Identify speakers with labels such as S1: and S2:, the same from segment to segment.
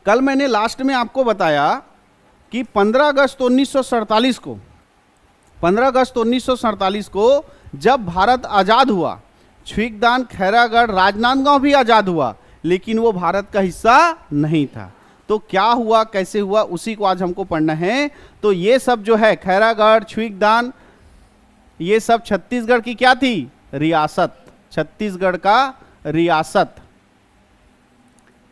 S1: कल मैंने लास्ट में आपको बताया कि 15 अगस्त 1947 को 15 अगस्त 1947 को जब भारत आज़ाद हुआ, छुईकदान, खैरागढ़, राजनांदगांव भी आज़ाद हुआ, लेकिन वो भारत का हिस्सा नहीं था। तो क्या हुआ, कैसे हुआ, उसी को आज हमको पढ़ना है। तो ये सब जो है खैरागढ़, छुईकदान, ये सब छत्तीसगढ़ की क्या थी, रियासत, छत्तीसगढ़ का रियासत,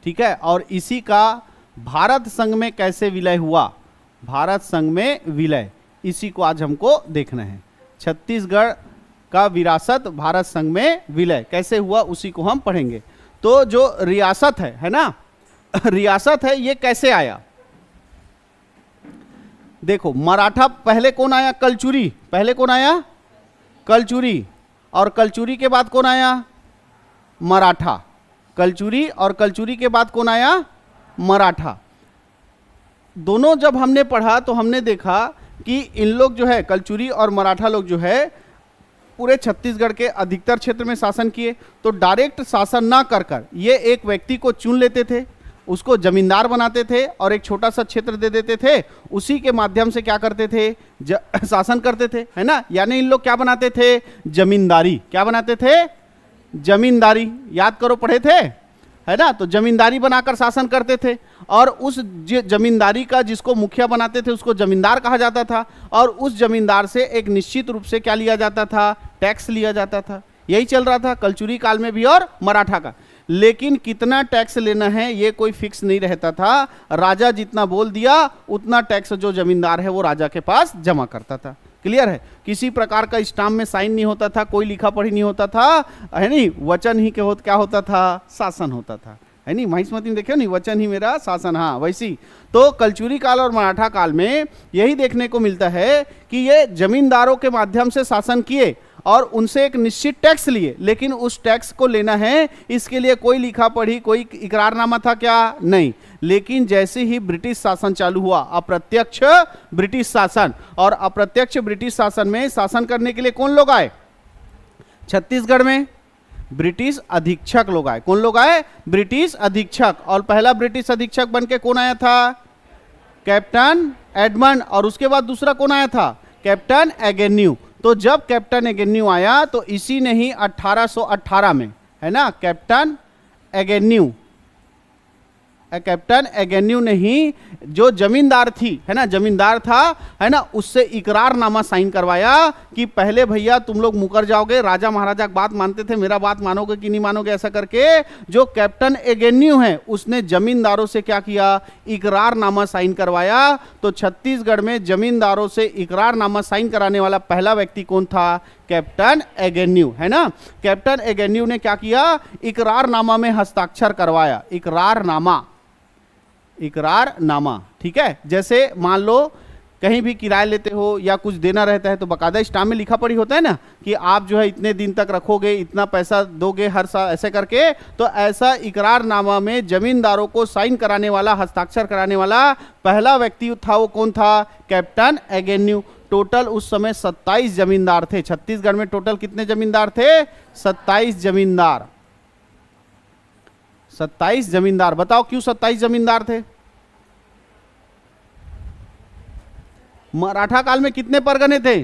S1: ठीक है। और इसी का भारत संघ में कैसे विलय हुआ, भारत संघ में विलय, इसी को आज हमको देखना है। छत्तीसगढ़ का विरासत, भारत संघ में विलय कैसे हुआ, उसी को हम पढ़ेंगे। तो जो रियासत है ना, रियासत है, ये कैसे आया। देखो, मराठा पहले कौन आया, कलचुरी, पहले कौन आया, कलचुरी, और कलचुरी के बाद कौन आया, मराठा। कलचुरी और कलचुरी के बाद कौन आया, मराठा। दोनों जब हमने पढ़ा तो हमने देखा कि इन लोग जो है, कलचुरी और मराठा लोग जो है, पूरे छत्तीसगढ़ के अधिकतर क्षेत्र में शासन किए। तो डायरेक्ट शासन ना कर कर ये एक व्यक्ति को चुन लेते थे, उसको जमींदार बनाते थे और एक छोटा सा क्षेत्र दे देते थे, उसी के माध्यम से क्या करते थे, शासन करते थे, है ना। यानी इन लोग क्या बनाते थे, जमींदारी, क्या बनाते थे, जमींदारी, याद करो, पढ़े थे, है ना। तो जमींदारी बनाकर शासन करते थे, और उस जमींदारी का जिसको मुखिया बनाते थे उसको जमींदार कहा जाता था, और उस जमींदार से एक निश्चित रूप से क्या लिया जाता था, टैक्स लिया जाता था। यही चल रहा था कलचुरी काल में भी और मराठा का। लेकिन कितना टैक्स लेना है ये कोई फिक्स नहीं रहता था, राजा जितना बोल दिया उतना टैक्स जो जमींदार है वो राजा के पास जमा करता था। क्लियर है। किसी प्रकार का स्टाम्प में साइन नहीं होता था, कोई लिखा पढ़ी नहीं होता था, है नहीं, वचन ही क्या होता था, शासन होता था, है नहीं। महिष्मती में देखियो नहीं, वचन ही मेरा शासन, हाँ वैसी। तो कलचुरी काल और मराठा काल में यही देखने को मिलता है कि ये जमींदारों के माध्यम से शासन किए और उनसे एक निश्चित टैक्स लिए, लेकिन उस टैक्स को लेना है इसके लिए कोई लिखा पढ़ी, कोई इकरारनामा था क्या, नहीं। लेकिन जैसे ही ब्रिटिश शासन चालू हुआ, अप्रत्यक्ष ब्रिटिश शासन, और अप्रत्यक्ष ब्रिटिश शासन में शासन करने के लिए कौन लोग आए, छत्तीसगढ़ में ब्रिटिश अधीक्षक लोग आए। कौन लोग आए, ब्रिटिश अधीक्षक। और पहला ब्रिटिश अधीक्षक बनके कौन आया था, कैप्टन एडमंड, और उसके बाद दूसरा कौन आया था, कैप्टन एगेन्यू। तो जब कैप्टन एगेन्यू आया तो इसी ने ही 1818 में, है ना, कैप्टन एगेन्यू ने ही जो जमींदार थी, है ना, जमींदार था, है ना, उससे इकरारनामा साइन करवाया कि पहले भैया तुम लोग मुकर जाओगे, राजा महाराजा की बात मानते थे, मेरा बात मानोगे कि नहीं मानोगे, ऐसा करके जो कैप्टन एगेन्यू है उसने जमींदारों से क्या किया, इकरारनामा साइन करवाया। तो छत्तीसगढ़ में जमींदारों से इकरारनामा साइन कराने वाला पहला व्यक्ति कौन था, कैप्टन एगेन्यू, है ना। कैप्टन एगेन्यू ने क्या किया, इकरारनामा में हस्ताक्षर करवाया, इकरारनामा, ठीक है। जैसे मान लो कहीं भी किराया लेते हो या कुछ देना रहता है तो बकायदा स्टाम्प में लिखा पढ़ी होता है ना कि आप जो है इतने दिन तक रखोगे, इतना पैसा दोगे हर साल, ऐसे करके। तो ऐसा इकरारनामा में जमींदारों को साइन कराने वाला, हस्ताक्षर कराने वाला पहला व्यक्ति था, वो कौन था, कैप्टन एगेन्यू। टोटल उस समय 27 जमींदार थे छत्तीसगढ़ में। टोटल कितने जमींदार थे, 27 जमींदार, 27 जमींदार। बताओ क्यों 27 जमींदार थे। मराठा काल में कितने परगने थे,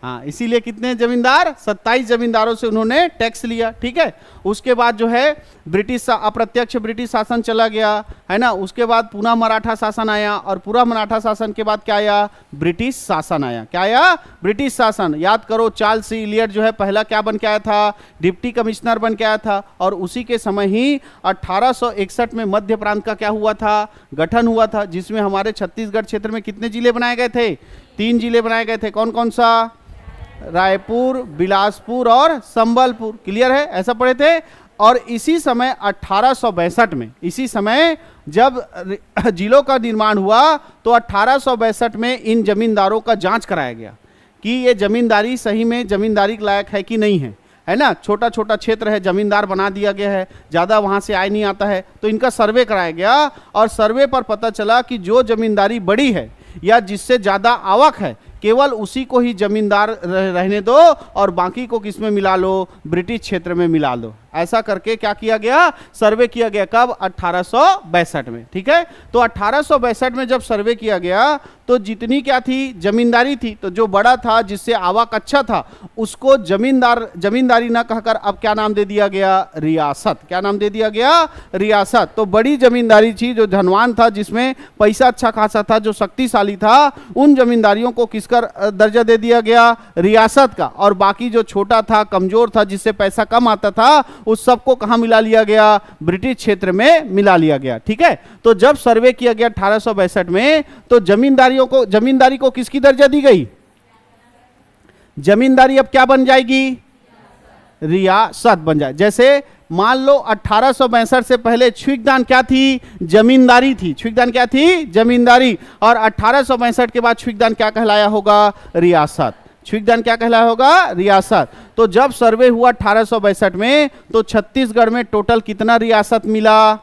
S1: हाँ, इसीलिए कितने जमींदार, 27 जमींदारों से उन्होंने टैक्स लिया, ठीक है। उसके बाद जो है ब्रिटिश अप्रत्यक्ष ब्रिटिश शासन चला गया, है ना। उसके बाद पुनः मराठा शासन आया, और पूरा मराठा शासन के बाद क्या आया, ब्रिटिश शासन आया। क्या आया, ब्रिटिश शासन। याद करो, चार्ल्स सी इलियट जो है पहला क्या बन के आया था, डिप्टी कमिश्नर बन के आया था। और उसी के समय ही 1861 में मध्य प्रांत का क्या हुआ था, गठन हुआ था, जिसमें हमारे छत्तीसगढ़ क्षेत्र में कितने जिले बनाए गए थे, 3 जिले बनाए गए थे। कौन कौन सा, रायपुर, बिलासपुर और संबलपुर। क्लियर है, ऐसा पढ़े थे। और इसी समय 1862 में, इसी समय जब जिलों का निर्माण हुआ तो 1862 में इन जमींदारों का जांच कराया गया कि ये जमींदारी सही में जमींदारी के लायक है कि नहीं है ना। छोटा छोटा क्षेत्र है, जमींदार बना दिया गया है, ज़्यादा वहाँ से आय नहीं आता है, तो इनका सर्वे कराया गया। और सर्वे पर पता चला कि जो जमींदारी बड़ी है या जिससे ज़्यादा आवक है, केवल उसी को ही जमींदार रहने दो और बाकी को किसमें मिला लो, ब्रिटिश क्षेत्र में मिला लो। ऐसा करके क्या किया गया, सर्वे किया गया। कब? 1862 में। ठीक है, तो 1862 में जब सर्वे किया गया तो जितनी क्या थी, जमींदारी थी, तो जो बड़ा था जिससे आवक अच्छा था उसको जमींदारी ना कहकर अब क्या नाम दे दिया गया, रियासत। क्या नाम दे दिया गया, रियासत। तो बड़ी जमींदारी थी, जो धनवान था, जिसमें पैसा अच्छा खासा था, जो शक्तिशाली था, उन जमींदारियों को किसका दर्जा दे दिया गया, रियासत का। और बाकी जो छोटा था, कमजोर था, जिससे पैसा कम आता था, उस सबको कहां मिला लिया गया, ब्रिटिश क्षेत्र में मिला लिया गया। ठीक है, तो जब सर्वे किया गया 1862 में तो जमींदारी को किसकी दर्जा दी गई, जमींदारी अब क्या बन जाएगी, रियासत बन जाए। जैसे मान लो 1862 से पहले छुईकदान क्या थी, जमींदारी थी। छुईकदान क्या थी, जमींदारी। और 1862 के बाद छुईकदान क्या कहलाया होगा, रियासत। छुईकदान क्या कहलाया होगा, रियासत। तो जब सर्वे हुआ 1862 में तो छत्तीसगढ़ में टोटल कितना रियासत मिला,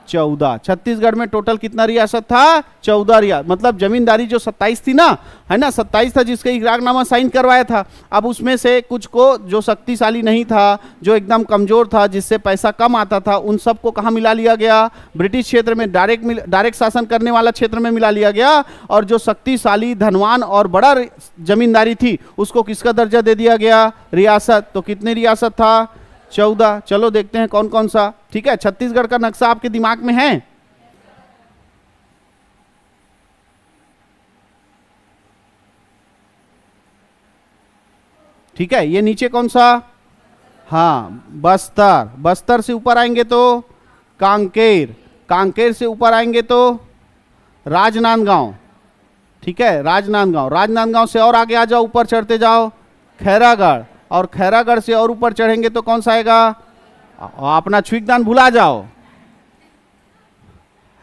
S1: 14। छत्तीसगढ़ में टोटल कितना रियासत था, 14 रियासत। मतलब जमींदारी जो 27 थी ना, है ना, 27 था, जिसका इकरारनामा साइन करवाया था। अब उसमें से कुछ को जो शक्तिशाली नहीं था, जो एकदम कमजोर था, जिससे पैसा कम आता था, उन सबको कहाँ मिला लिया गया, ब्रिटिश क्षेत्र में डायरेक्ट शासन करने वाला क्षेत्र में मिला लिया गया। और जो शक्तिशाली, धनवान और बड़ा जमींदारी थी उसको किसका दर्जा दे दिया गया, रियासत। तो कितने रियासत था, 14। चलो देखते हैं कौन कौन सा। ठीक है, छत्तीसगढ़ का नक्शा आपके दिमाग में है, ठीक है। ये नीचे कौन सा, हाँ बस्तर। बस्तर से ऊपर आएंगे तो कांकेर। कांकेर से ऊपर आएंगे तो राजनांदगांव। ठीक है, राजनांदगांव। राजनांदगांव से और आगे आ जाओ, ऊपर चढ़ते जाओ, खैरागढ़। और खैरागढ़ से और ऊपर चढ़ेंगे तो कौन सा आएगा, अपना छुईकदान भुला जाओ,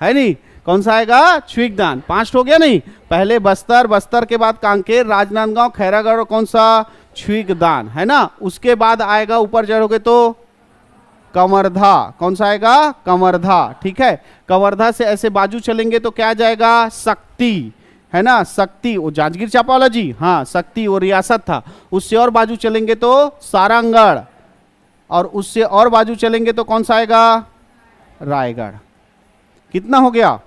S1: है नहीं, कौन सा आएगा, छुईकदान। 5 हो गया नहीं, पहले बस्तर, बस्तर के बाद कांकेर, राजनांदगांव, खैरागढ़ और कौन सा, छुईकदान, है ना। उसके बाद आएगा, ऊपर चढ़ोगे तो कवर्धा। कौन सा आएगा, कवर्धा। ठीक है, कवर्धा से ऐसे बाजू चलेंगे तो क्या जाएगा, शक्ति, है ना, शक्ति। वो जांजगीर चांपा वाला जी, हाँ शक्ति, वो रियासत था। उससे और बाजू चलेंगे तो सारंगढ़। और उससे और बाजू चलेंगे तो कौन सा आएगा, रायगढ़। कितना हो गया,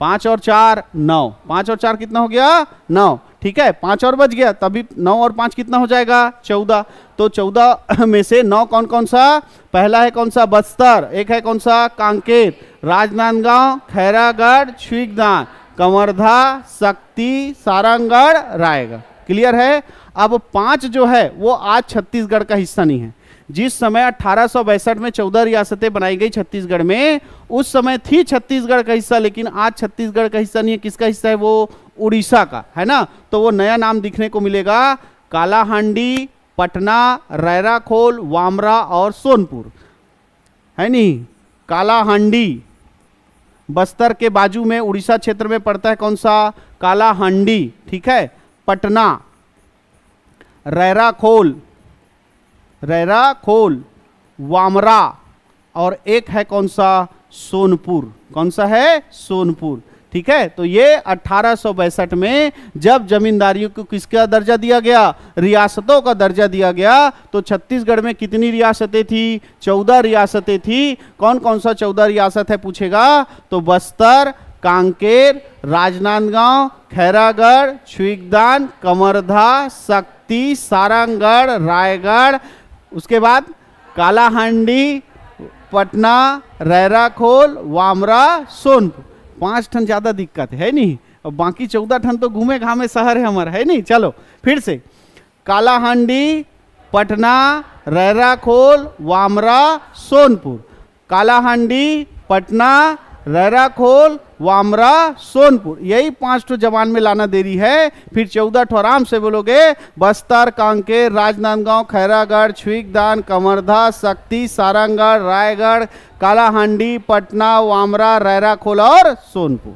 S1: 5 और 4 9। 5 और 4 कितना हो गया, 9। ठीक है, 5 और बच गया, तभी 9 और 5 कितना हो जाएगा, 14। तो 14 में से 9 कौन कौन सा, पहला है कौन सा, बस्तर। एक है कौन सा, कांकेर, राजनांदगांव, खैरागढ़, छुईकदान, कवर्धा, शक्ति, सारंगढ़, रायगढ़। क्लियर है। अब 5 जो है वो आज छत्तीसगढ़ का हिस्सा नहीं है। जिस समय 1862 में 14 रियासतें बनाई गई छत्तीसगढ़ में, उस समय थी छत्तीसगढ़ का हिस्सा, लेकिन आज छत्तीसगढ़ का हिस्सा नहीं है। किसका हिस्सा है, वो उड़ीसा का, है ना। तो वो नया नाम दिखने को मिलेगा, कालाहांडी, पटना, रैराखोल, वामरा और सोनपुर, है नहीं। कालाहांडी बस्तर के बाजू में उड़ीसा क्षेत्र में पड़ता है, कौन सा, कालाहांडी। ठीक है, पटना, रैराखोल, रैराखोल, वामरा और एक है कौन सा, सोनपुर। कौन सा है, सोनपुर। ठीक है, तो ये 1862 में जब जमींदारियों को किसका दर्जा दिया गया, रियासतों का दर्जा दिया गया, तो छत्तीसगढ़ में कितनी रियासतें थी, 14 रियासतें थी। कौन कौन सा 14 रियासत है पूछेगा तो बस्तर, कांकेर, राजनांदगांव, खैरागढ़, छुईकदान, कवर्धा, शक्ति, सारंगढ़, रायगढ़, उसके बाद कालाहांडी, पटना, रैराखोल, वामरा, सोनपुर। 5 ठन ज्यादा दिक्कत है नहीं, और बाकी 14 ठन तो घूमे घामे शहर है हमारा, है नहीं। चलो फिर से, कालाहांडी, पटना, रैराखोल, वामरा, सोनपुर। कालाहांडी, पटना, रैराखोल, वामरा, सोनपुर। यही 5 ठो जबान में लाना देरी है। फिर 14 ठो आराम से बोलोगे, बस्तर, कांकेर, राजनांदगांव, खैरागढ़, छुईकदान, कवर्धा, शक्ति, सारंगढ़, रायगढ़, कालाहांडी, पटना, वामरा, रैराखोल और सोनपुर।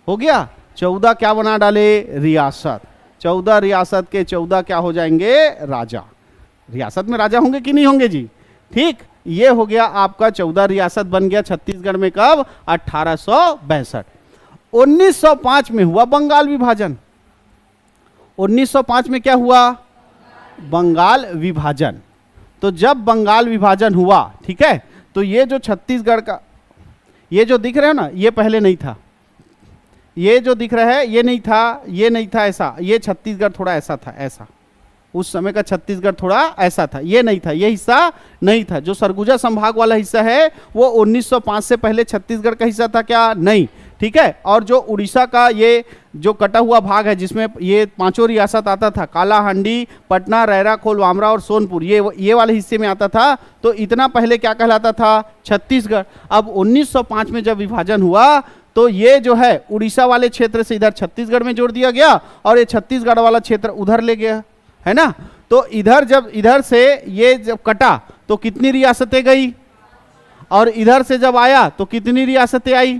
S1: हो गया। 14 क्या बना डाले, रियासत। 14 रियासत के 14 क्या हो जाएंगे, राजा। रियासत में राजा होंगे कि नहीं होंगे जी। ठीक, ये हो गया आपका 14 रियासत बन गया छत्तीसगढ़ में। कब, 1862। 1905 में हुआ बंगाल विभाजन। 1905 में क्या हुआ, बंगाल विभाजन। तो जब बंगाल विभाजन हुआ, ठीक है, तो ये जो छत्तीसगढ़ का ये जो दिख रहे हो ना, ये पहले नहीं था, ये जो दिख रहा है ये नहीं था, ये नहीं था ऐसा, ये छत्तीसगढ़ थोड़ा ऐसा था, ऐसा उस समय का छत्तीसगढ़ थोड़ा ऐसा था, ये नहीं था, ये हिस्सा नहीं था। जो सरगुजा संभाग वाला हिस्सा है वो 1905 से पहले छत्तीसगढ़ का हिस्सा था क्या? नहीं, ठीक है। और जो उड़ीसा का ये जो कटा हुआ भाग है जिसमें ये पांचों रियासत आता था, कालाहांडी, पटना, रैरा, खोल, वामरा और सोनपुर, ये वाले हिस्से में आता था, तो इतना पहले क्या कहलाता था? छत्तीसगढ़। अब 1905 में जब विभाजन हुआ तो ये जो है उड़ीसा वाले क्षेत्र से इधर छत्तीसगढ़ में जोड़ दिया गया और ये छत्तीसगढ़ वाला क्षेत्र उधर ले गया, है ना। तो इधर जब इधर से ये जब कटा तो कितनी रियासतें गई, और इधर से जब आया तो कितनी रियासतें आई।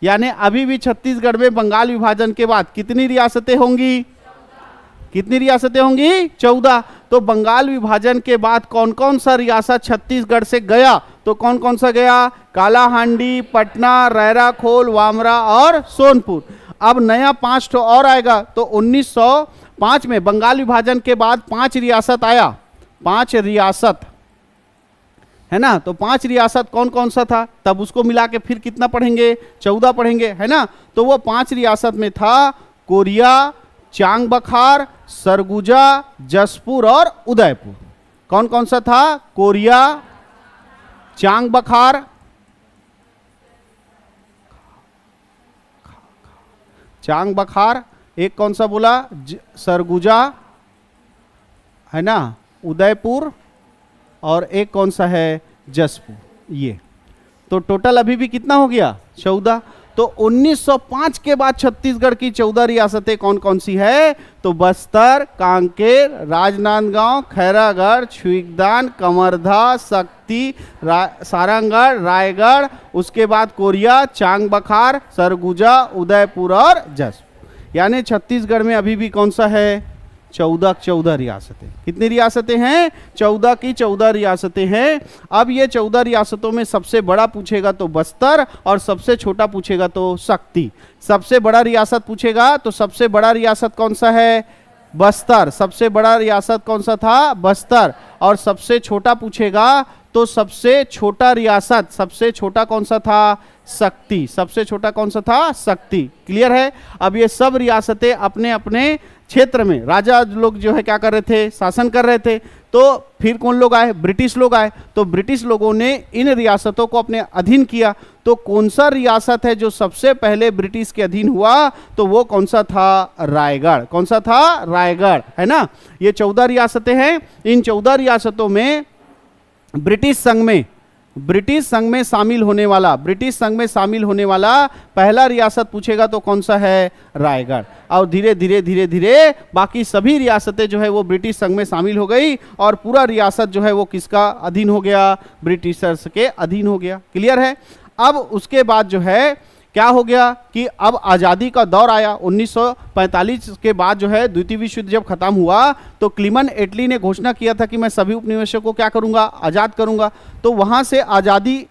S1: यानी अभी भी छत्तीसगढ़ में बंगाल विभाजन के बाद कितनी रियासतें होंगी? कितनी रियासतें होंगी? 14। तो बंगाल विभाजन के बाद कौन कौन सा रियासत छत्तीसगढ़ से गया? तो कौन कौन सा गया? कालाहांडी, पटना, रैरा, खोल, वामरा और सोनपुर। अब नया 5 ठो और आएगा। तो 1905 में बंगाल विभाजन के बाद 5 रियासत आया, 5 रियासत, है ना। तो 5 रियासत कौन कौन सा था? तब उसको मिला के फिर कितना पढ़ेंगे? 14 पढ़ेंगे, है ना। तो वो 5 रियासत में था कोरिया, चांग बखार, सरगुजा, जसपुर और उदयपुर। कौन कौन सा था? कोरिया, चांग बखार, चांग बखार, एक कौन सा बोला? सरगुजा, है ना, उदयपुर, और एक कौन सा है? जसपुर। ये तो टोटल अभी भी कितना हो गया? 14। तो 1905 के बाद छत्तीसगढ़ की 14 रियासतें कौन कौन सी है? तो बस्तर, कांकेर, राजनांदगांव, खैरागढ़, छुईकदान, कमरधा, शक्ति, सारंगढ़, रायगढ़, उसके बाद कोरिया, चांग बखार, सरगुजा, उदयपुर और जसपुर। यानी छत्तीसगढ़ में अभी भी कौन सा है? 14 रियासतें। कितनी रियासतें हैं? 14 की 14 रियासतें हैं। अब ये 14 रियासतों में सबसे बड़ा पूछेगा तो बस्तर, और सबसे छोटा पूछेगा तो शक्ति। सबसे बड़ा रियासत पूछेगा तो सबसे बड़ा रियासत कौन सा है? बस्तर। सबसे बड़ा रियासत कौन सा था? बस्तर। और सबसे छोटा पूछेगा तो सबसे छोटा रियासत, सबसे छोटा कौन सा था? शक्ति। सबसे छोटा कौन सा था? शक्ति। क्लियर है। अब ये सब रियासतें अपने अपने क्षेत्र में राजा लोग जो है क्या कर रहे थे? शासन कर रहे थे। तो फिर कौन लोग आए? ब्रिटिश लोग आए। तो ब्रिटिश लोगों ने इन रियासतों को अपने अधीन किया। तो कौन सा रियासत है जो सबसे पहले ब्रिटिश के अधीन हुआ? तो वो कौन सा था? रायगढ़। कौन सा था? रायगढ़, है ना। ये 14 रियासतें हैं। इन 14 रियासतों में ब्रिटिश संघ में शामिल होने वाला पहला रियासत पूछेगा तो कौन सा है? रायगढ़। और धीरे धीरे बाकी सभी रियासतें जो है वो ब्रिटिश संघ में शामिल हो गई, और पूरा रियासत जो है वो किसका अधीन हो गया? ब्रिटिशर्स के अधीन हो गया। क्लियर है। अब उसके बाद जो है क्या हो गया कि अब आज़ादी का दौर आया। 1945 के बाद जो है द्वितीय विश्व युद्ध जब खत्म हुआ तो क्लीमन एटली ने घोषणा किया था कि मैं सभी उपनिवेशों को क्या करूंगा? आज़ाद करूंगा। तो वहां से आज़ादी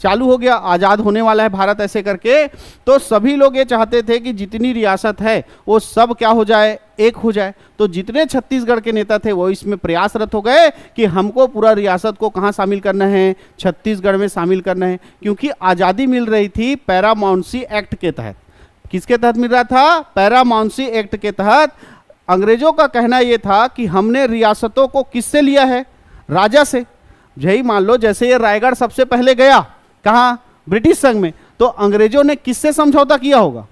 S1: चालू हो गया, आज़ाद होने वाला है भारत ऐसे करके। तो सभी लोग ये चाहते थे कि जितनी रियासत है वो सब क्या हो जाए? एक हो जाए। तो जितने छत्तीसगढ़ के नेता थे वो इसमें प्रयासरत हो गए कि हमको पूरा रियासत को कहाँ शामिल करना है? छत्तीसगढ़ में शामिल करना है। क्योंकि आज़ादी मिल रही थी पैरामाउंसी एक्ट के तहत। किसके तहत मिल रहा था? पैरामाउंसी एक्ट के तहत। अंग्रेजों का कहना यह था कि हमने रियासतों को किससे लिया है? राजा से। यही मान लो जैसे ये रायगढ़ सबसे पहले गया कहाँ? ब्रिटिश संघ में। तो अंग्रेजों ने किससे समझौता किया होगा?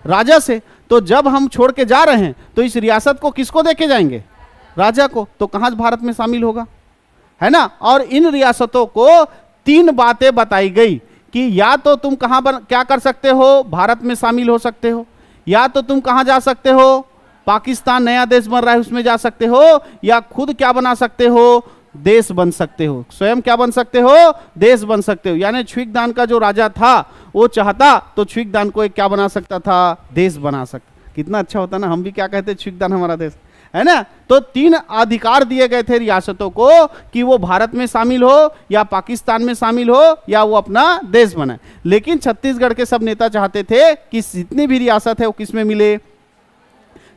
S1: राजा से। तो जब हम छोड़ के जा रहे हैं तो इस रियासत को किसको देके जाएंगे? राजा को। तो कहाँ भारत में शामिल होगा? है ना। और इन रियासतों को 3 बातें बताई गई कि या तो तुम कहाँ क्या कर सकते हो? भारत में शामिल हो सकते हो, या तो तुम कहाँ जा सकते हो? पाकिस्तान नया देश बन रहा है उसमें जा सकते हो, या खुद क्या बना सकते हो? देश बन सकते हो। स्वयं क्या बन सकते हो? देश बन सकते हो। यानी छुईकदान का जो राजा था वो चाहता तो छुईकदान को एक क्या बना सकता था? देश बना सकता। कितना अच्छा होता ना। हम भी क्या कहते? छुईकदान हमारा देश, है ना। तो 3 अधिकार दिए गए थे रियासतों को कि वो भारत में शामिल हो, या पाकिस्तान में शामिल हो, या वो अपना देश बनाए। लेकिन छत्तीसगढ़ के सब नेता चाहते थे कि जितनी भी रियासत है वो किस में मिले?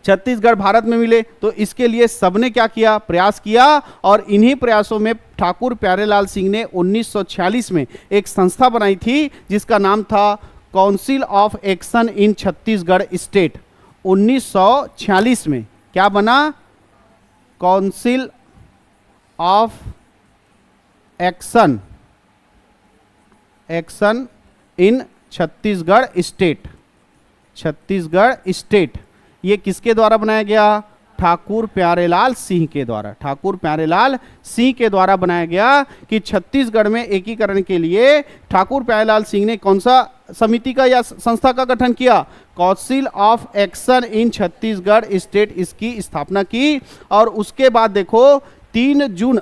S1: छत्तीसगढ़ भारत में मिले। तो इसके लिए सबने क्या किया, प्रयास किया, और इन्हीं प्रयासों में ठाकुर प्यारेलाल सिंह ने 1946 में एक संस्था बनाई थी जिसका नाम था council of action in Chhattisgarh state. 1946 में क्या बना, council of action in Chhattisgarh state. Chhattisgarh state ये किसके द्वारा बनाया गया, ठाकुर प्यारेलाल सिंह के द्वारा। ठाकुर प्यारेलाल सिंह के द्वारा बनाया गया कि छत्तीसगढ़ में एकीकरण के लिए ठाकुर प्यारेलाल सिंह ने कौन सा समिति का या संस्था का गठन किया, council of action in Chhattisgarh state, इसकी स्थापना की। और उसके बाद देखो 3 जून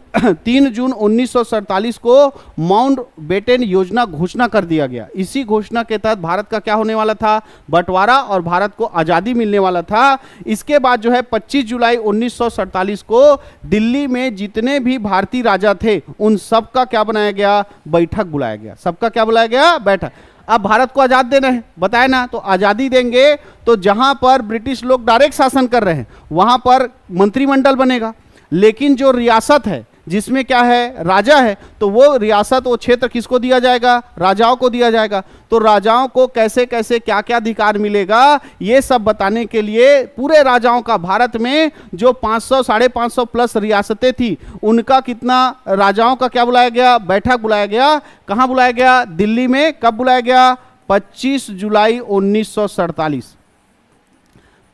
S1: 1947 को माउंट बेटन योजना घोषणा कर दिया गया। इसी घोषणा के तहत भारत का क्या होने वाला था, बंटवारा, और भारत को आज़ादी मिलने वाला था। इसके बाद जो है 25 जुलाई 1947 को दिल्ली में जितने भी भारतीय राजा थे उन सब का क्या बनाया गया, बैठक बुलाया गया। सबका क्या बुलाया गया, बैठक। अब भारत को आज़ाद देना है, बताए ना, तो आज़ादी देंगे तो जहां पर ब्रिटिश लोग डायरेक्ट शासन कर रहे हैं वहां पर मंत्रिमंडल बनेगा, लेकिन जो रियासत है जिसमें क्या है, राजा है, तो वो रियासत, वो क्षेत्र किसको दिया जाएगा, राजाओं को दिया जाएगा। तो राजाओं को कैसे कैसे क्या क्या अधिकार मिलेगा ये सब बताने के लिए पूरे राजाओं का, भारत में जो 500 550 प्लस रियासतें थी उनका कितना, राजाओं का क्या बुलाया गया, बैठक बुलाया गया। कहाँ बुलाया गया, दिल्ली में। कब बुलाया गया, 25 जुलाई 1947।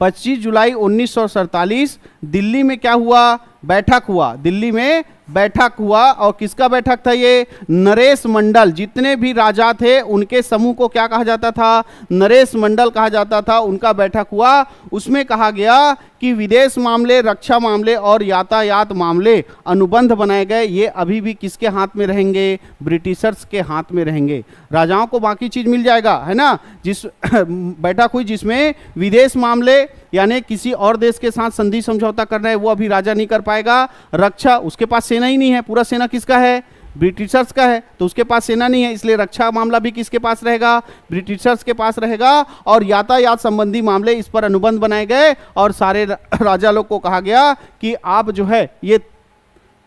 S1: 25 जुलाई 1947 दिल्ली में क्या हुआ, बैठक हुआ। दिल्ली में बैठक हुआ, और किसका बैठक था ये, नरेश मंडल। जितने भी राजा थे उनके समूह को क्या कहा जाता था, नरेश मंडल कहा जाता था। उनका बैठक हुआ, उसमें कहा गया कि विदेश मामले, रक्षा मामले और यातायात मामले अनुबंध बनाए गए। ये अभी भी किसके हाथ में रहेंगे, ब्रिटिशर्स के हाथ में रहेंगे। राजाओं को बाकी चीज मिल जाएगा, है ना। जिस बैठक हुई जिसमें विदेश मामले यानी किसी और देश के साथ संधि समझौता करना है वो अभी राजा नहीं कर पाएगा। रक्षा, उसके पास सेना ही नहीं है, पूरा सेना किसका है, ब्रिटिशर्स का है, तो उसके पास सेना नहीं है, इसलिए रक्षा मामला भी किसके पास रहेगा, ब्रिटिशर्स के पास रहेगा। और यातायात संबंधी मामले, इस पर अनुबंध बनाए गए और सारे राजा लोग को कहा गया कि आप जो है ये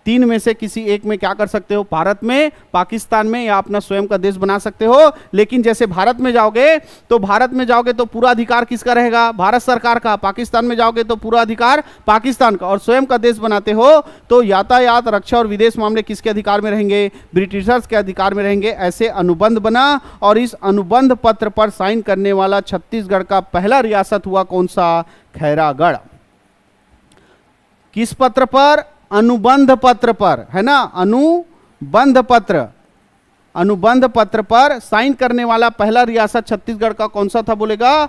S1: 3 में से किसी एक में क्या कर सकते हो, भारत में, पाकिस्तान में, या अपना स्वयं का देश बना सकते हो। लेकिन जैसे भारत में जाओगे तो पूरा अधिकार किसका रहेगा, भारत सरकार का। पाकिस्तान में जाओगे तो पूरा अधिकार पाकिस्तान का। और स्वयं का देश बनाते हो तो यातायात, रक्षा और विदेश मामले किसके अधिकार में रहेंगे, ब्रिटिशर्स के अधिकार में रहेंगे। ऐसे अनुबंध बना, और इस अनुबंध पत्र पर साइन करने वाला छत्तीसगढ़ का पहला रियासत हुआ कौन सा, खैरागढ़। किस पत्र पर, अनुबंध पत्र पर, है ना। अनुबंध पत्र पर साइन करने वाला पहला रियासत छत्तीसगढ़ का कौन सा था, बोलेगा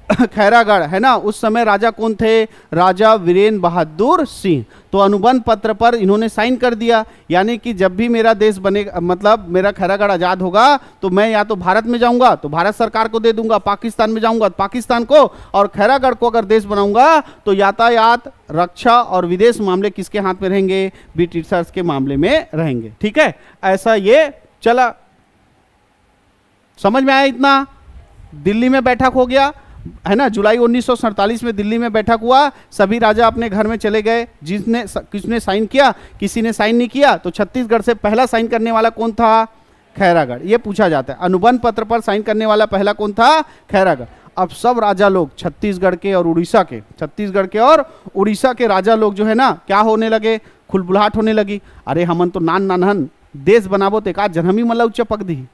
S1: खैरागढ़, है ना। उस समय राजा कौन थे, राजा वीरेंद्र बहादुर सिंह। तो अनुबंध पत्र पर इन्होंने साइन कर दिया, यानी कि जब भी मेरा देश बनेगा, मतलब मेरा खैरागढ़ आजाद होगा तो मैं या तो भारत में जाऊंगा तो भारत सरकार को दे दूंगा, पाकिस्तान में जाऊंगा तो पाकिस्तान को, और खैरागढ़ को अगर देश बनाऊंगा तो यातायात, रक्षा और विदेश मामले किसके हाथ में रहेंगे, ब्रिटिशर्स के मामले में रहेंगे। ठीक है, ऐसा ये चला। समझ में आया इतना। दिल्ली में बैठक हो गया, है ना। जुलाई 1947 में दिल्ली में बैठक हुआ, सभी राजा अपने घर में चले गए। किसने साइन किया, किसी ने साइन नहीं किया। तो छत्तीसगढ़ से पहला साइन करने वाला कौन था, खैरागढ़। ये पूछा जाता है, अनुबंध पत्र पर साइन करने वाला पहला कौन था, खैरागढ़। अब सब राजा लोग छत्तीसगढ़ के और उड़ीसा के राजा लोग जो है ना, क्या होने लगे, खुलबुलाहट होने लगी। अरे हमन तो नान देश बनाबो ते का जनहमी मतलब चपक दी,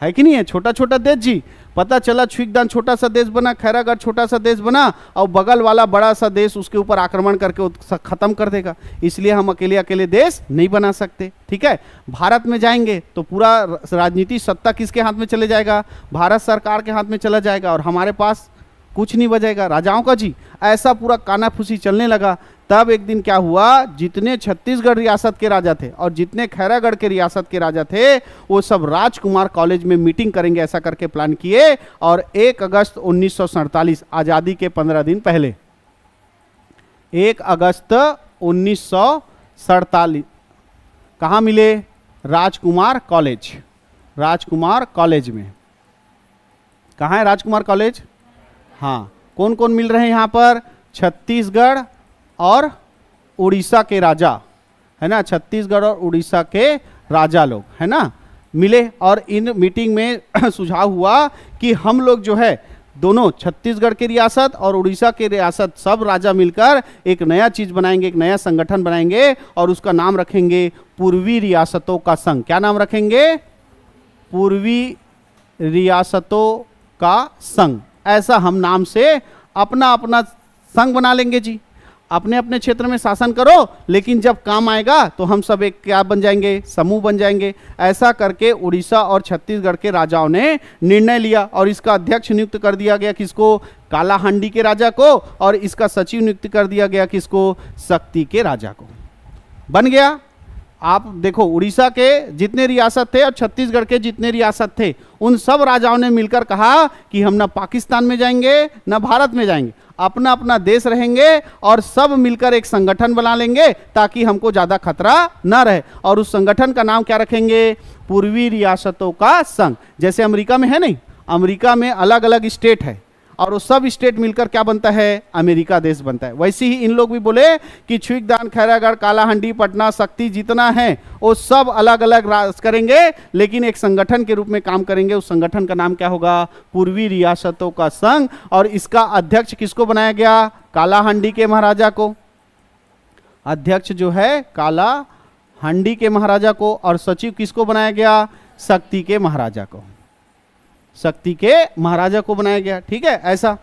S1: है कि नहीं है। छोटा छोटा देश जी, पता चला छुईकदान छोटा सा देश बना, खैरागढ़ छोटा सा देश बना, और बगल वाला बड़ा सा देश उसके ऊपर आक्रमण करके खत्म कर देगा। इसलिए हम अकेले अकेले देश नहीं बना सकते। ठीक है, भारत में जाएंगे तो पूरा राजनीति सत्ता किसके हाथ में चले जाएगा, भारत सरकार के हाथ में चला जाएगा, और हमारे पास कुछ नहीं बचेगा, राजाओं का जी। ऐसा पूरा कानाफूसी चलने लगा। तब एक दिन क्या हुआ, जितने छत्तीसगढ़ रियासत के राजा थे और जितने खैरागढ़ के रियासत के राजा थे वो सब राजकुमार कॉलेज में मीटिंग करेंगे ऐसा करके प्लान किए। और 1 अगस्त 1947 आज़ादी के 15 दिन पहले, 1 अगस्त 1947 कहाँ मिले, राजकुमार कॉलेज में। कहाँ है राजकुमार कॉलेज, हाँ। कौन कौन मिल रहे हैं यहाँ पर, छत्तीसगढ़ और उड़ीसा के राजा, है ना, छत्तीसगढ़ और उड़ीसा के राजा लोग, है ना, मिले और इन मीटिंग में सुझाव हुआ कि हम लोग जो है दोनों छत्तीसगढ़ की रियासत और उड़ीसा की रियासत सब राजा मिलकर एक नया चीज बनाएंगे, एक नया संगठन बनाएंगे और उसका नाम रखेंगे पूर्वी रियासतों का संघ। क्या नाम रखेंगे? पूर्वी रियासतों का संघ। ऐसा हम नाम से अपना अपना संघ बना लेंगे जी। अपने अपने क्षेत्र में शासन करो, लेकिन जब काम आएगा तो हम सब एक क्या बन जाएंगे? समूह बन जाएंगे। ऐसा करके उड़ीसा और छत्तीसगढ़ के राजाओं ने निर्णय लिया और इसका अध्यक्ष नियुक्त कर दिया गया किसको? कालाहांडी के राजा को, और इसका सचिव नियुक्त कर दिया गया किसको? शक्ति के राजा को। बन गया। आप देखो, उड़ीसा के जितने रियासत थे और छत्तीसगढ़ के जितने रियासत थे, उन सब राजाओं ने मिलकर कहा कि हम ना पाकिस्तान में जाएंगे ना भारत में जाएंगे, अपना अपना देश रहेंगे और सब मिलकर एक संगठन बना लेंगे ताकि हमको ज़्यादा खतरा ना रहे। और उस संगठन का नाम क्या रखेंगे? पूर्वी रियासतों का संघ। जैसे अमेरिका में है नहीं, अमेरिका में अलग अलग स्टेट है और वो सब स्टेट मिलकर क्या बनता है? अमेरिका देश बनता है। वैसे ही इन लोग भी बोले कि छुईकदान, खैरागढ़, कालाहांडी, पटना, शक्ति जितना है वो सब अलग अलग राज करेंगे, लेकिन एक संगठन के रूप में काम करेंगे। उस संगठन का नाम क्या होगा? पूर्वी रियासतों का संघ। और इसका अध्यक्ष किसको बनाया गया? कालाहांडी के महाराजा को। अध्यक्ष जो है कालाहांडी के महाराजा को, और सचिव किसको बनाया गया? शक्ति के महाराजा को। शक्ति के महाराजा को बनाया गया। ठीक है, ऐसा।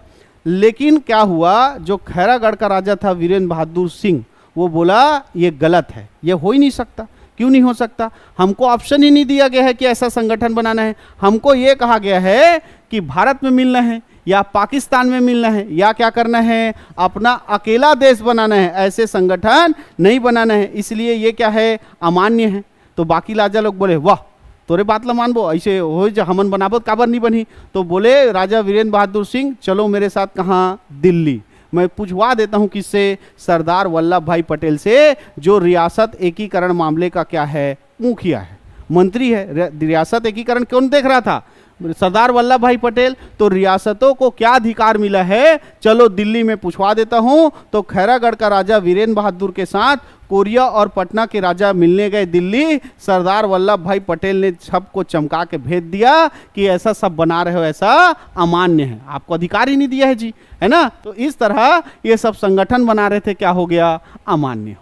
S1: लेकिन क्या हुआ, जो खैरागढ़ का राजा था वीरेंद्र बहादुर सिंह, वो बोला ये गलत है, ये हो ही नहीं सकता। क्यों नहीं हो सकता? हमको ऑप्शन ही नहीं दिया गया है कि ऐसा संगठन बनाना है। हमको ये कहा गया है कि भारत में मिलना है या पाकिस्तान में मिलना है या क्या करना है? अपना अकेला देश बनाना है, ऐसे संगठन नहीं बनाना है। इसलिए ये क्या है? अमान्य है। तो बाकी राजा लोग बोले वाह, तोरे बात ला मानबो, ऐसे हो जो हमन बनाबो काबर नहीं बनी। तो बोले राजा वीरेंद्र बहादुर सिंह, चलो मेरे साथ कहाँ? दिल्ली। मैं पूछवा देता हूँ किससे? सरदार वल्लभ भाई पटेल से, जो रियासत एकीकरण मामले का क्या है? मुखिया है, मंत्री है। रियासत एकीकरण कौन देख रहा था? सरदार वल्लभ भाई पटेल। तो रियासतों को क्या अधिकार मिला है? चलो दिल्ली में पूछवा देता हूं। तो खैरागढ़ का राजा वीरेंद्र बहादुर के साथ कोरिया और पटना के राजा मिलने गए दिल्ली। सरदार वल्लभ भाई पटेल ने सबको चमका के भेज दिया कि ऐसा सब बना रहे हो, ऐसा अमान्य है, आपको अधिकार ही नहीं दिया है जी, है ना। तो इस तरह ये सब संगठन बना रहे थे, क्या हो गया? अमान्य,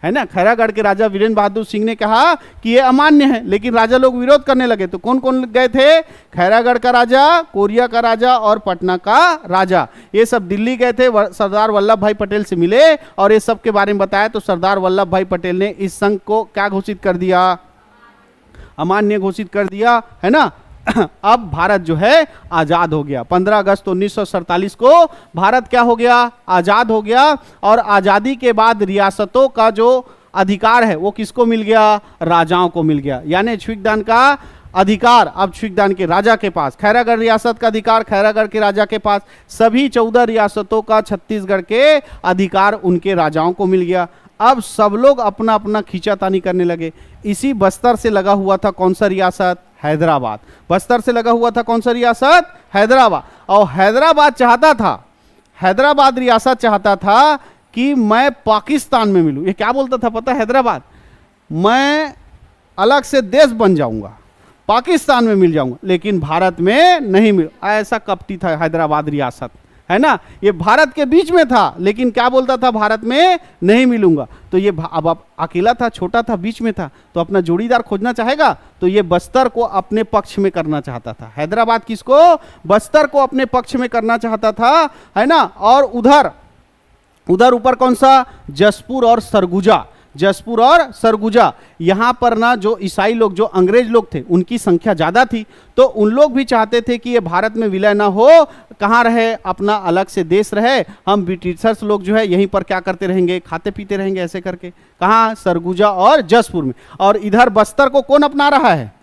S1: है ना। खैरागढ़ के राजा वीरेंद्र बहादुर सिंह ने कहा कि ये अमान्य है, लेकिन राजा लोग विरोध करने लगे। तो कौन कौन गए थे? खैरागढ़ का राजा, कोरिया का राजा और पटना का राजा, ये सब दिल्ली गए थे, सरदार वल्लभ भाई पटेल से मिले और ये सब के बारे में बताया। तो सरदार वल्लभ भाई पटेल ने इस संघ को क्या घोषित कर दिया? अमान्य घोषित कर दिया, है ना। अब भारत जो है आजाद हो गया। 15 अगस्त 1947 को भारत क्या हो गया? आजाद हो गया। और आजादी के बाद रियासतों का जो अधिकार है वो किसको मिल गया? राजाओं को मिल गया। यानी छुईकदान का अधिकार अब छुईकदान के राजा के पास, खैरागढ़ रियासत का अधिकार खैरागढ़ के राजा के पास, सभी 14 रियासतों का छत्तीसगढ़ के अधिकार उनके राजाओं को मिल गया। अब सब लोग अपना अपना खींचातानी करने लगे। इसी बस्तर से लगा हुआ था कौन सा रियासत? हैदराबाद। बस्तर से लगा हुआ था कौन सा रियासत? हैदराबाद। और हैदराबाद चाहता था, हैदराबाद रियासत चाहता था कि मैं पाकिस्तान में मिलूं। ये क्या बोलता था पता है? हैदराबाद, मैं अलग से देश बन जाऊंगा, पाकिस्तान में मिल जाऊंगा, लेकिन भारत में नहीं मिल। ऐसा कपटी था हैदराबाद रियासत, है ना। ये भारत के बीच में था, लेकिन क्या बोलता था? भारत में नहीं मिलूंगा। तो ये अब अकेला था, छोटा था, बीच में था, तो अपना जोड़ीदार खोजना चाहेगा। तो ये बस्तर को अपने पक्ष में करना चाहता था। हैदराबाद किसको? बस्तर को अपने पक्ष में करना चाहता था, है ना। और उधर उधर ऊपर कौन सा? जसपुर और सरगुजा। जसपुर और सरगुजा, यहाँ पर ना जो ईसाई लोग, जो अंग्रेज लोग थे, उनकी संख्या ज़्यादा थी। तो उन लोग भी चाहते थे कि ये भारत में विलय ना हो, कहाँ रहे? अपना अलग से देश रहे। हम ब्रिटिशर्स लोग जो है यहीं पर क्या करते रहेंगे? खाते पीते रहेंगे, ऐसे करके। कहाँ? सरगुजा और जसपुर में। और इधर बस्तर को कौन अपना रहा है?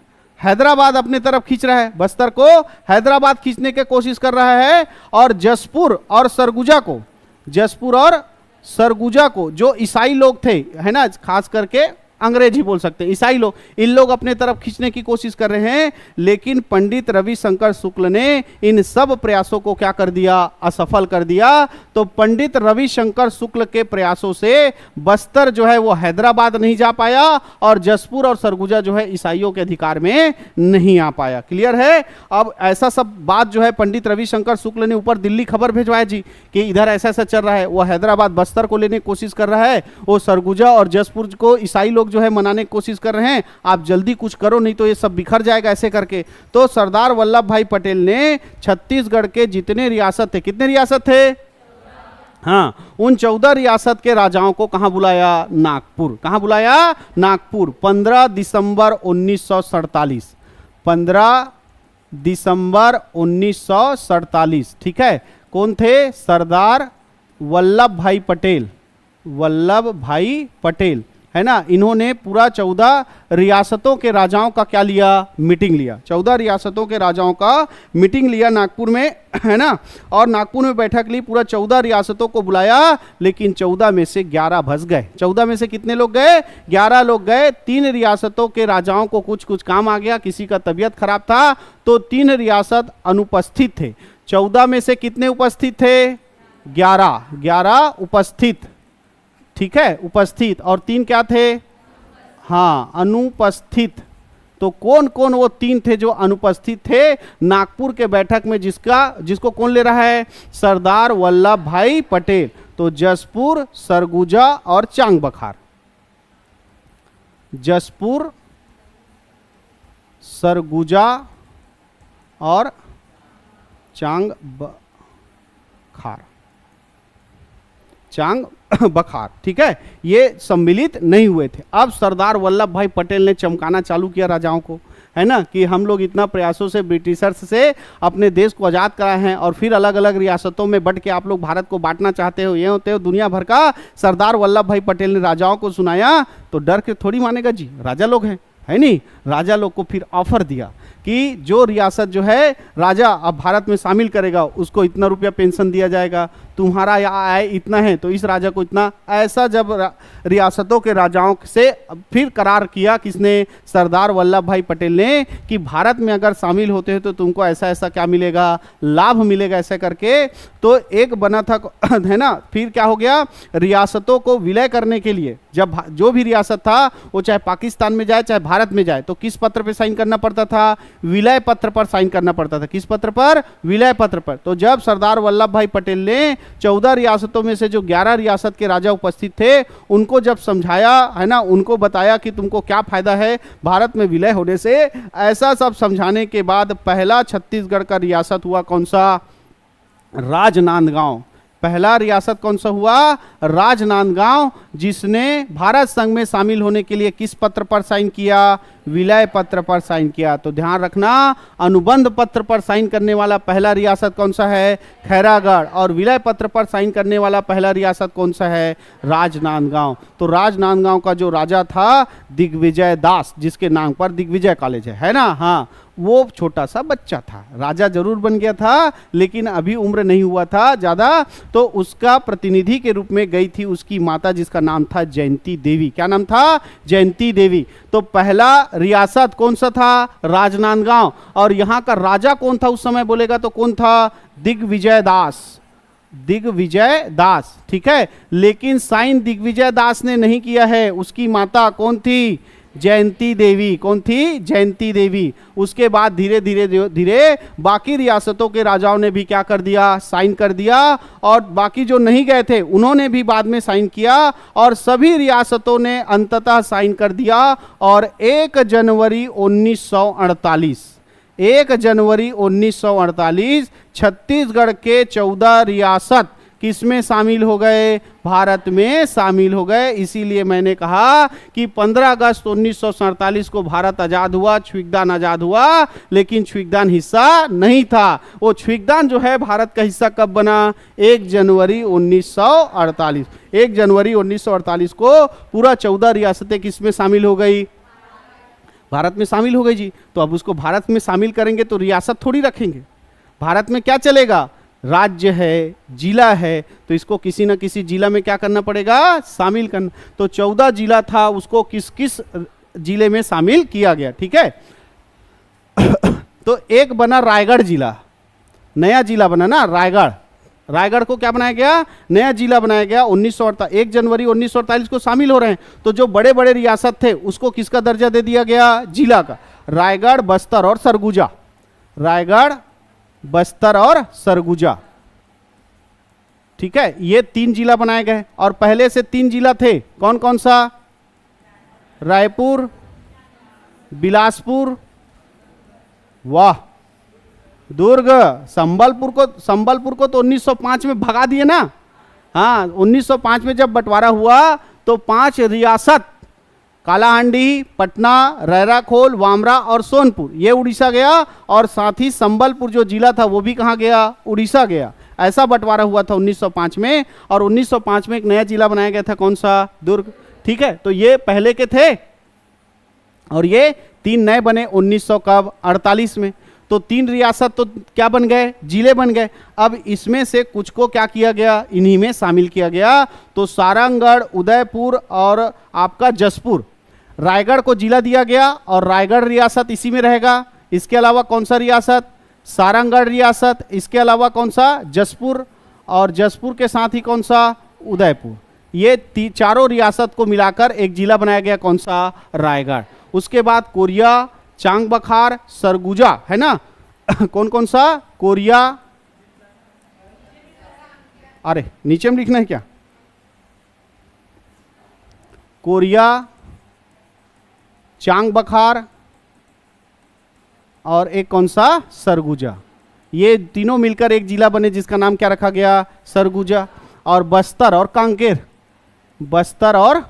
S1: हैदराबाद अपने तरफ खींच रहा है। बस्तर को हैदराबाद खींचने की कोशिश कर रहा है। और जसपुर और सरगुजा को, जसपुर और सरगुजा को जो ईसाई लोग थे, है ना, खास करके अंग्रेजी बोल सकते हैं, ईसाई लोग, इन लोग अपने तरफ खींचने की कोशिश कर रहे हैं। लेकिन पंडित रविशंकर शुक्ल ने इन सब प्रयासों को क्या कर दिया, असफल कर दिया। तो पंडित रविशंकर शुक्ल के प्रयासों से बस्तर जो है वो हैदराबाद नहीं जा पाया और जसपुर और सरगुजा जो है ईसाइयों के अधिकार में नहीं आ पाया। क्लियर है। अब ऐसा सब बात जो है पंडित रविशंकर शुक्ल ने ऊपर दिल्ली खबर भेजवाया जी कि इधर ऐसा ऐसा चल रहा है, वो हैदराबाद बस्तर को लेने की कोशिश कर रहा है, वो सरगुजा और जसपुर को ईसाई लोग जो है मनाने की कोशिश कर रहे हैं, आप जल्दी कुछ करो नहीं तो ये सब बिखर जाएगा ऐसे करके। तो सरदार वल्लभ भाई पटेल ने छत्तीसगढ़ के जितने रियासत थे, कितने रियासत थे, हाँ, उन 14 रियासत के राजाओं को कहां बुलाया, नागपुर। कहां बुलाया, नागपुर। 15 दिसंबर 1947, 15 दिसंबर 1947, ठीक है। कौन थे, सरदार वल्लभ भाई पटेल, वल्लभ भाई पटेल, है ना। इन्होंने पूरा 14 रियासतों के राजाओं का क्या लिया, मीटिंग लिया। 14 रियासतों के राजाओं का मीटिंग लिया नागपुर में, है ना। और नागपुर में बैठक ली, पूरा 14 रियासतों को बुलाया, लेकिन 14 में से 11 फंस गए। 14 में से कितने लोग गए, 11 लोग गए। 3 रियासतों के राजाओं को कुछ कुछ काम आ गया, किसी का तबीयत खराब था, तो 3 रियासत अनुपस्थित थे। 14 में से कितने उपस्थित थे, 11 उपस्थित, ठीक है, उपस्थित। और 3 क्या थे, हाँ, अनुपस्थित। तो कौन कौन वो 3 थे जो अनुपस्थित थे नागपुर के बैठक में, जिसको कौन ले रहा है, सरदार वल्लभ भाई पटेल। तो जसपुर, सरगुजा और चांग बखार। जसपुर, सरगुजा और चांग बखार, चांग बखार, ठीक है, ये सम्मिलित नहीं हुए थे। अब सरदार वल्लभ भाई पटेल ने चमकाना चालू किया राजाओं को, है ना, कि हम लोग इतना प्रयासों से ब्रिटिशर्स से अपने देश को आज़ाद कराए हैं और फिर अलग अलग रियासतों में बंट के आप लोग भारत को बांटना चाहते हो, ये होते हो, दुनिया भर का सरदार वल्लभ भाई पटेल ने राजाओं को सुनाया। तो डर के थोड़ी मानेगा जी, राजा लोग हैं, है नहीं। राजा लोग को फिर ऑफर दिया कि जो रियासत जो है राजा अब भारत में शामिल करेगा उसको इतना रुपया पेंशन दिया जाएगा, तुम्हारा आय इतना है तो इस राजा को इतना। ऐसा जब रियासतों के राजाओं से फिर करार किया किसने, सरदार वल्लभ भाई पटेल ने, कि भारत में अगर शामिल होते हैं तो तुमको ऐसा ऐसा क्या मिलेगा, लाभ मिलेगा, ऐसे करके। तो एक बना था, है ना। फिर क्या हो गया, रियासतों को विलय करने के लिए जब जो भी रियासत था वो चाहे पाकिस्तान में जाए चाहे भारत में जाए तो किस पत्र पर साइन करना पड़ता था, विलय पत्र पर साइन करना पड़ता था। किस पत्र पर, विलय पत्र पर। तो जब सरदार वल्लभ भाई पटेल ने 14 रियासतों में से जो 11 रियासत के राजा उपस्थित थे उनको जब समझाया, है ना, उनको बताया कि तुमको क्या फायदा है भारत में विलय होने से, ऐसा सब समझाने के बाद पहला छत्तीसगढ़ का रियासत हुआ कौन सा, राजनांदगांव। पहला रियासत कौन सा हुआ, राजनांदगांव, जिसने भारत संघ में शामिल होने के लिए किस पत्र पर साइन किया, विलय पत्र पर साइन किया। तो ध्यान रखना, अनुबंध पत्र पर साइन करने वाला पहला रियासत कौन सा है, खैरागढ़, और विलय पत्र पर साइन करने वाला पहला रियासत कौन सा है, राजनांदगांव। तो राजनांदगांव का जो राजा था दिग्विजय दास, जिसके नाम पर दिग्विजय कॉलेज है ना, हाँ, वो छोटा सा बच्चा था, राजा जरूर बन गया था लेकिन अभी उम्र नहीं हुआ था ज़्यादा। तो उसका प्रतिनिधि के रूप में गई थी उसकी माता, जिसका नाम था जयंती देवी। क्या नाम था, जयंती देवी। तो पहला रियासत कौन सा था, राजनांदगांव। और यहाँ का राजा कौन था उस समय, बोलेगा तो कौन था, दिग्विजय दास, दिग्विजय दास, ठीक है। लेकिन साइन दिग्विजय दास ने नहीं किया है, उसकी माता कौन थी, जयंती देवी। कौन थी, जयंती देवी। उसके बाद धीरे धीरे धीरे बाकी रियासतों के राजाओं ने भी क्या कर दिया, साइन कर दिया, और बाकी जो नहीं गए थे उन्होंने भी बाद में साइन किया, और सभी रियासतों ने अंततः साइन कर दिया। और 1 जनवरी 1948, 1 जनवरी 1948 छत्तीसगढ़ के 14 रियासत किसमें शामिल हो गए, भारत में शामिल हो गए। इसीलिए मैंने कहा कि 15 अगस्त 1947 को भारत आजाद हुआ, छुईकदान आजाद हुआ, लेकिन छुईकदान हिस्सा नहीं था। वो छुईकदान जो है भारत का हिस्सा कब बना, 1 जनवरी 1948। 1 जनवरी 1948 को पूरा 14 रियासतें किसमें शामिल हो गई, भारत में शामिल हो गई जी। तो अब उसको भारत में शामिल करेंगे तो रियासत थोड़ी रखेंगे, भारत में क्या चलेगा, राज्य है, जिला है, तो इसको किसी न किसी जिला में क्या करना पड़ेगा, शामिल करना। तो 14 जिला था, उसको किस किस जिले में शामिल किया गया, ठीक है। तो एक बना रायगढ़ जिला, नया जिला बना ना रायगढ़। रायगढ़ को क्या बनाया गया, नया जिला बनाया गया 1948, 1 जनवरी 1948 को शामिल हो रहे हैं। तो जो बड़े बड़े रियासत थे उसको किसका दर्जा दे दिया गया, जिला का। रायगढ़, बस्तर और सरगुजा, रायगढ़, बस्तर और सरगुजा, ठीक है। ये 3 जिला बनाए गए और पहले से 3 जिला थे, कौन कौन सा, रायपुर, बिलासपुर, वाह, दुर्ग। संबलपुर को तो 1905 में भगा दिए ना। हाँ, 1905 में जब बंटवारा हुआ तो 5 रियासत, कालाहांडी, पटना, रैराखोल, वामरा और सोनपुर, ये उड़ीसा गया, और साथ ही संबलपुर जो जिला था वो भी कहाँ गया, उड़ीसा गया। ऐसा बंटवारा हुआ था 1905 में, और 1905 में एक नया जिला बनाया गया था, कौन सा, दुर्ग, ठीक है। तो ये पहले के थे और ये 3 नए बने 1948 में। तो 3 रियासत तो क्या बन गए, जिले बन गए। अब इसमें से कुछ को क्या किया गया, इन्हीं में शामिल किया गया। तो सारंगगढ़, उदयपुर और आपका जसपुर, रायगढ़ को जिला दिया गया और रायगढ़ रियासत इसी में रहेगा। इसके अलावा कौन सा रियासत, सारंगगढ़ रियासत, इसके अलावा कौन सा, जसपुर, और जसपुर के साथ ही कौन सा, उदयपुर। ये चारों रियासत को मिलाकर एक जिला बनाया गया, कौन सा, रायगढ़। उसके बाद कोरिया, चांग बखार, सरगुजा, है ना। कौन कौन सा, कोरिया, अरे नीचे में लिखना है क्या, कोरिया, चांग बखार और एक कौन सा, सरगुजा। ये तीनों मिलकर एक जिला बने जिसका नाम क्या रखा गया, सरगुजा। और बस्तर और कांकेर, बस्तर और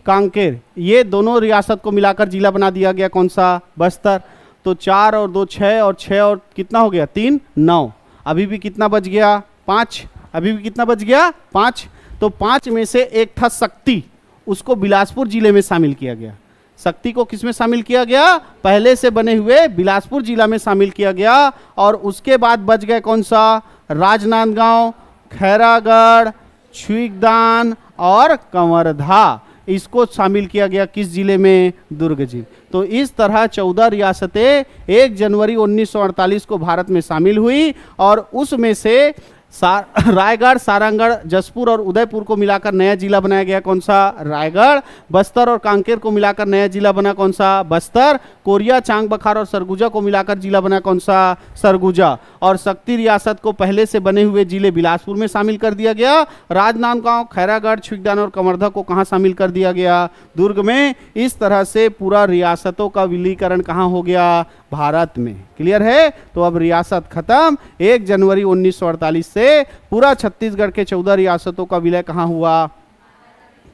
S1: कांकेर, ये दोनों रियासत को मिलाकर जिला बना दिया गया, कौन सा, बस्तर। तो 4 और 2 6 और 6 और कितना हो गया, 3 9, अभी भी कितना बच गया, 5, अभी भी कितना बच गया, 5। तो 5 में से एक था शक्ति, उसको बिलासपुर जिले में शामिल किया गया। शक्ति को किस में शामिल किया गया, पहले से बने हुए बिलासपुर जिला में शामिल किया गया। और उसके बाद बच गए कौन सा, राजनांदगांव, खैरागढ़, छुईकदान और कंवरधा, इसको शामिल किया गया किस जिले में, दुर्ग जिले। तो इस तरह 14 रियासतें 1 जनवरी 1948 को भारत में शामिल हुई, और उसमें से रायगढ़, सारंगगढ़, जसपुर और उदयपुर को मिलाकर नया जिला बनाया गया, कौन सा, रायगढ़। बस्तर और कांकेर को मिलाकर नया जिला बना, कौन सा, बस्तर। कोरिया, चांग बखार और सरगुजा को मिलाकर जिला बना, कौन सा, सरगुजा। और शक्ति रियासत को पहले से बने हुए जिले बिलासपुर में शामिल कर दिया गया। राजनांदगांव, खैरागढ़, छुईकदान और कंवरधा को कहाँ शामिल कर दिया गया, दुर्ग में। इस तरह से पूरा रियासतों का विलीकरण कहाँ हो गया, भारत में। क्लियर है। तो अब रियासत खत्म। 1 जनवरी 1948 से पूरा छत्तीसगढ़ के 14 रियासतों का विलय कहाँ हुआ,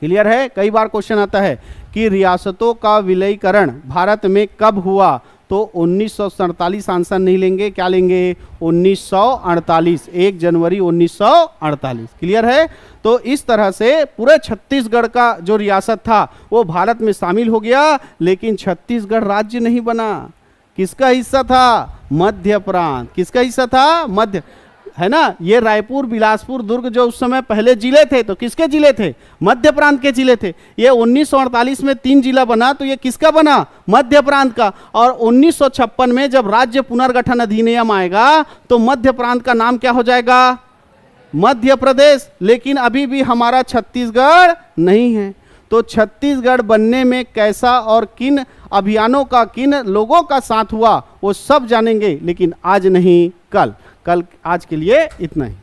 S1: क्लियर है। कई बार क्वेश्चन आता है कि रियासतों का विलयीकरण भारत में कब हुआ, तो 1947 आंसर नहीं लेंगे, क्या लेंगे, 1948, 1 जनवरी 1948। क्लियर है। तो इस तरह से पूरे छत्तीसगढ़ का जो रियासत था वो भारत में शामिल हो गया, लेकिन छत्तीसगढ़ राज्य नहीं बना। किसका हिस्सा था, मध्य प्रांत। किसका हिस्सा था, मध्य, है ना। ये रायपुर, बिलासपुर, दुर्ग जो उस समय पहले जिले थे, तो किसके जिले थे, मध्य प्रांत के जिले थे। ये 1948 में 3 जिला बना, तो ये किसका बना, मध्य प्रांत का। और 1956 में जब राज्य पुनर्गठन अधिनियम आएगा तो मध्य प्रांत का नाम क्या हो जाएगा, मध्य प्रदेश। लेकिन अभी भी हमारा छत्तीसगढ़ नहीं है। तो छत्तीसगढ़ बनने में कैसा और किन अभियानों का, किन लोगों का साथ हुआ, वो सब जानेंगे, लेकिन आज नहीं, कल। आज के लिए इतना ही।